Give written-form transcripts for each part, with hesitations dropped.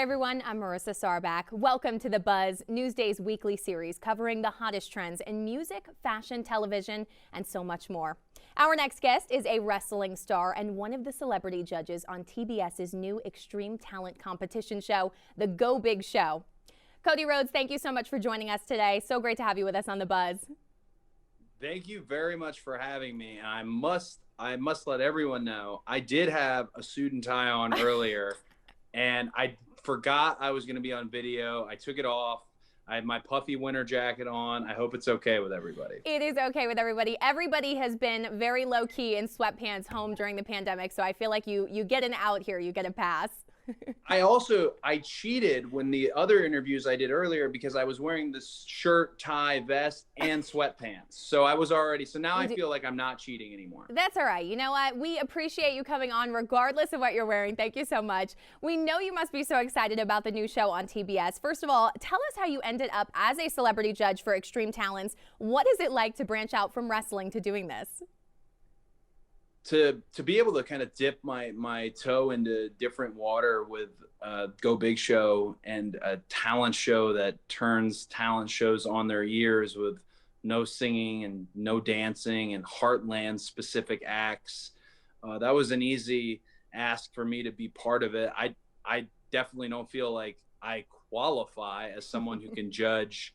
everyone, I'm Marissa Sarback. Welcome to The Buzz, Newsday's weekly series covering the hottest trends in music, fashion, television, and so much more. Our next guest is a wrestling star and one of the celebrity judges on TBS's new extreme talent competition show, The Go Big Show. Cody Rhodes, thank you so much for joining us today. So great to have you with us on The Buzz. Thank you very much for having me. I must let everyone know I did have a suit and tie on earlier, and I forgot I was going to be on video. I took it off. I have my puffy winter jacket on. I hope it's okay with everybody. It is okay with everybody. Everybody has been very low key in sweatpants home during the pandemic, so I feel like you get an out here. You get a pass. I cheated when the other interviews I did earlier because I was wearing this shirt, tie, vest, and sweatpants. So now I feel like I'm not cheating anymore. That's all right. You know what? We appreciate you coming on regardless of what you're wearing. Thank you so much. We know you must be so excited about the new show on TBS. First of all, tell us how you ended up as a celebrity judge for Extreme Talents. What is it like to branch out from wrestling to doing this? To be able to kind of dip my toe into different water with Go Big Show and a talent show that turns talent shows on their ears with no singing and no dancing and heartland specific acts. That was an easy ask for me to be part of it. I definitely don't feel like I qualify as someone who can judge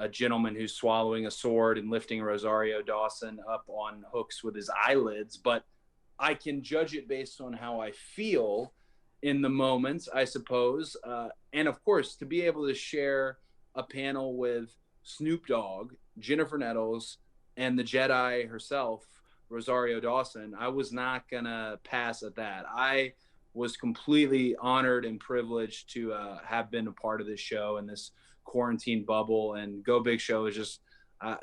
a gentleman who's swallowing a sword and lifting Rosario Dawson up on hooks with his eyelids, but I can judge it based on how I feel in the moments, I suppose. And of course, to be able to share a panel with Snoop Dogg, Jennifer Nettles, and the Jedi herself, Rosario Dawson, I was not gonna pass at that. I was completely honored and privileged to have been a part of this show and this quarantine bubble, and Go Big Show is just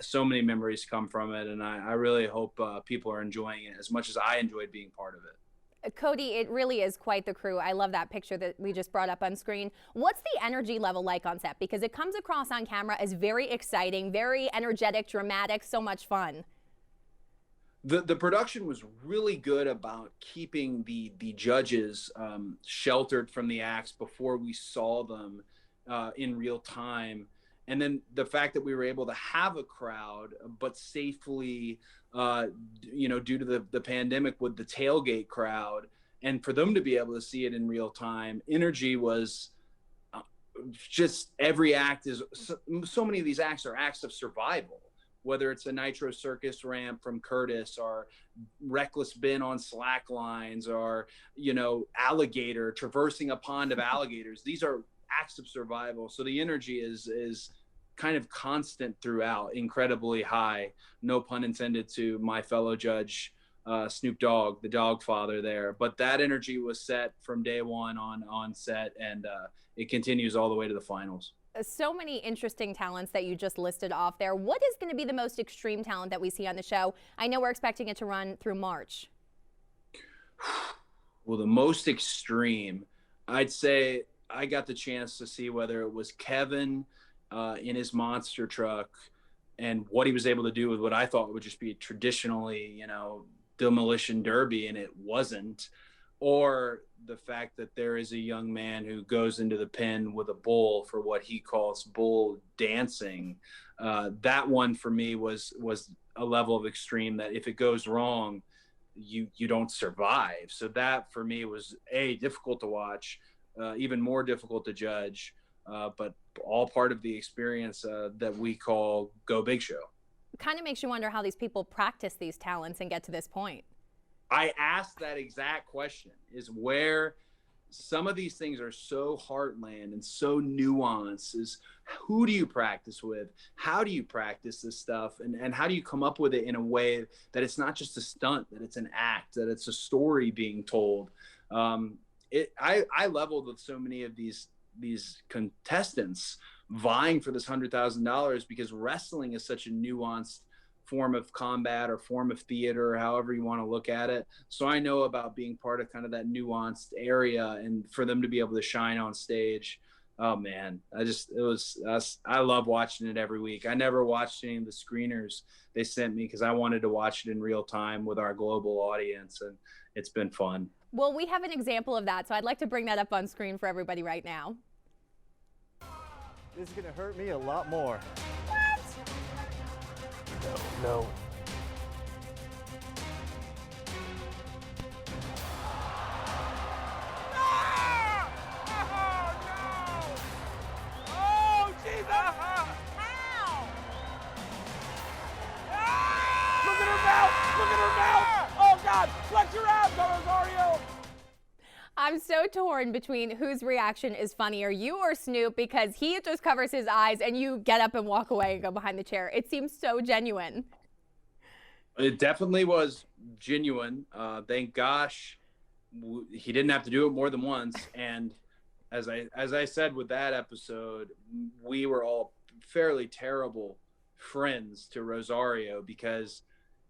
so many memories come from it, and I really hope people are enjoying it as much as I enjoyed being part of it. Cody, it really is quite the crew. I love that picture that we just brought up on screen. What's the energy level like on set? Because it comes across on camera as very exciting, very energetic, dramatic, so much fun. The production was really good about keeping the judges sheltered from the acts before we saw them in real time. And then the fact that we were able to have a crowd, but safely, due to the pandemic with the tailgate crowd, and for them to be able to see it in real time, energy was just every act is so many of these acts are acts of survival, whether it's a Nitro Circus ramp from Curtis or Reckless Ben on slack lines or, alligator traversing a pond of alligators. These are acts of survival. So the energy is kind of constant throughout, incredibly high. No pun intended to my fellow judge, Snoop Dogg, the dog father there. But that energy was set from day one on set, and it continues all the way to the finals. So many interesting talents that you just listed off there. What is going to be the most extreme talent that we see on the show? I know we're expecting it to run through March. Well, the most extreme, I'd say I got the chance to see whether it was Kevin in his monster truck and what he was able to do with what I thought would just be traditionally, demolition derby, and it wasn't, or the fact that there is a young man who goes into the pen with a bull for what he calls bull dancing. That one for me was a level of extreme that if it goes wrong, you don't survive. So that for me was difficult to watch, even more difficult to judge, but all part of the experience that we call Go Big Show. Kind of makes you wonder how these people practice these talents and get to this point. I asked that exact question, is where some of these things are so heartland and so nuanced, is who do you practice with? How do you practice this stuff? And how do you come up with it in a way that it's not just a stunt, that it's an act, that it's a story being told? I leveled with so many of these contestants vying for this $100,000 because wrestling is such a nuanced form of combat or form of theater, however you want to look at it. So I know about being part of kind of that nuanced area, and for them to be able to shine on stage, Oh man, I love watching it every week. I never watched any of the screeners they sent me because I wanted to watch it in real time with our global audience, and it's been fun. Well, we have an example of that, so I'd like to bring that up on screen for everybody right now. This is gonna hurt me a lot more. What? No. Flex your abs, Rosario! I'm so torn between whose reaction is funnier, you or Snoop, because he just covers his eyes and you get up and walk away and go behind the chair. It seems so genuine. It definitely was genuine. Thank gosh he didn't have to do it more than once. And as I said with that episode, we were all fairly terrible friends to Rosario because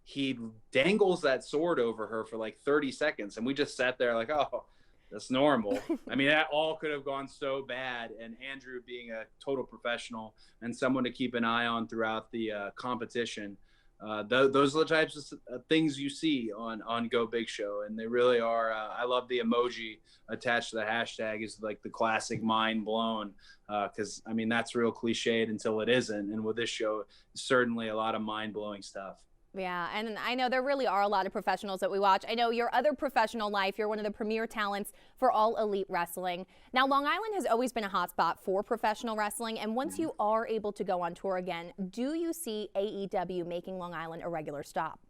he dangles that sword over her for like 30 seconds. And we just sat there like, oh, that's normal. I mean, that all could have gone so bad. And Andrew being a total professional and someone to keep an eye on throughout the competition. Those are the types of things you see on Go Big Show. And they really are. I love the emoji attached to the hashtag is like the classic mind blown. Because, I mean, that's real cliched until it isn't. And with this show, certainly a lot of mind blowing stuff. Yeah, and I know there really are a lot of professionals that we watch. I know your other professional life, you're one of the premier talents for All Elite Wrestling. Now, Long Island has always been a hotspot for professional wrestling, and once you are able to go on tour again, do you see AEW making Long Island a regular stop?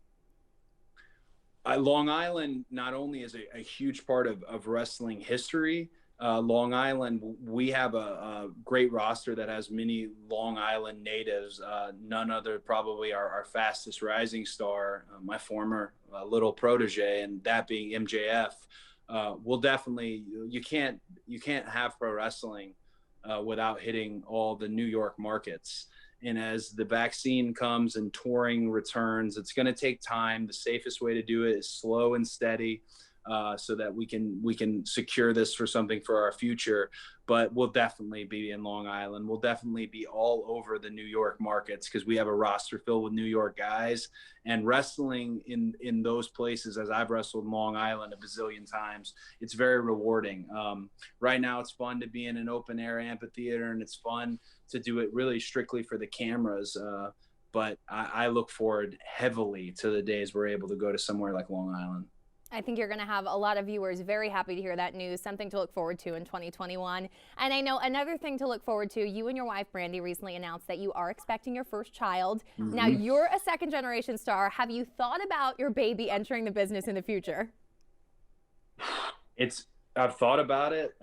Long Island not only is a huge part of wrestling history, Long Island, we have a great roster that has many Long Island natives. None other, probably our fastest rising star, my former little protege, and that being MJF. Will definitely, you can't have pro wrestling without hitting all the New York markets. And as the vaccine comes and touring returns, it's going to take time. The safest way to do it is slow and steady. So that we can secure this for something for our future. But we'll definitely be in Long Island. We'll definitely be all over the New York markets because we have a roster filled with New York guys. And wrestling in those places, as I've wrestled in Long Island a bazillion times, it's very rewarding. Right now, it's fun to be in an open air amphitheater, and it's fun to do it really strictly for the cameras. But I look forward heavily to the days we're able to go to somewhere like Long Island. I think you're going to have a lot of viewers very happy to hear that news, something to look forward to in 2021. And I know another thing to look forward to, you and your wife, Brandy, recently announced that you are expecting your first child. Mm-hmm. Now, you're a second-generation star. Have you thought about your baby entering the business in the future? I've thought about it.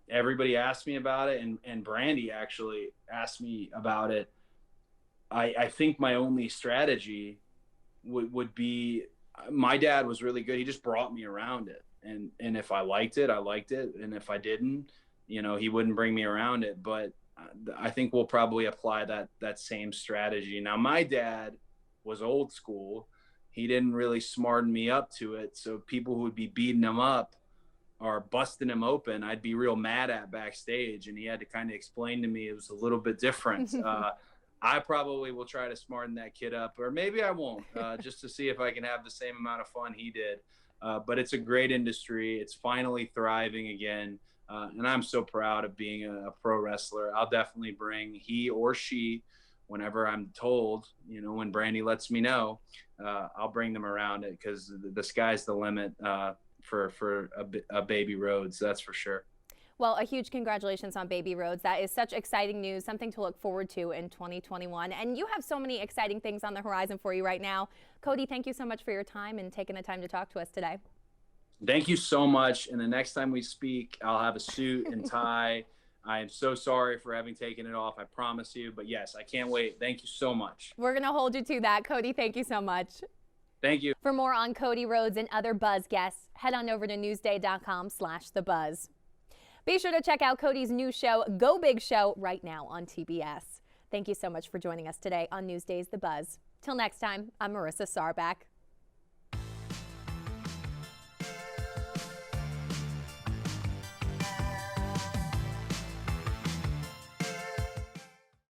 Everybody asked me about it, and Brandy actually asked me about it. I think my only strategy would be, my dad was really good. He just brought me around it. And if I liked it, I liked it. And if I didn't, he wouldn't bring me around it. But I think we'll probably apply that same strategy. Now, my dad was old school. He didn't really smarten me up to it. So people who would be beating him up or busting him open, I'd be real mad at backstage. And he had to kind of explain to me it was a little bit different. I probably will try to smarten that kid up, or maybe I won't, just to see if I can have the same amount of fun he did. But it's a great industry. It's finally thriving again. And I'm so proud of being a pro wrestler. I'll definitely bring he or she, whenever I'm told, when Brandy lets me know, I'll bring them around it because the sky's the limit for a baby Rhodes, that's for sure. Well, a huge congratulations on Baby Rhodes. That is such exciting news, something to look forward to in 2021. And you have so many exciting things on the horizon for you right now. Cody, thank you so much for your time and taking the time to talk to us today. Thank you so much. And the next time we speak, I'll have a suit and tie. I am so sorry for having taken it off. I promise you. But yes, I can't wait. Thank you so much. We're going to hold you to that. Cody, thank you so much. Thank you. For more on Cody Rhodes and other Buzz guests, head on over to newsday.com/thebuzz. Be sure to check out Cody's new show, Go Big Show, right now on TBS. Thank you so much for joining us today on Newsday's The Buzz. Till next time, I'm Marissa Sarback.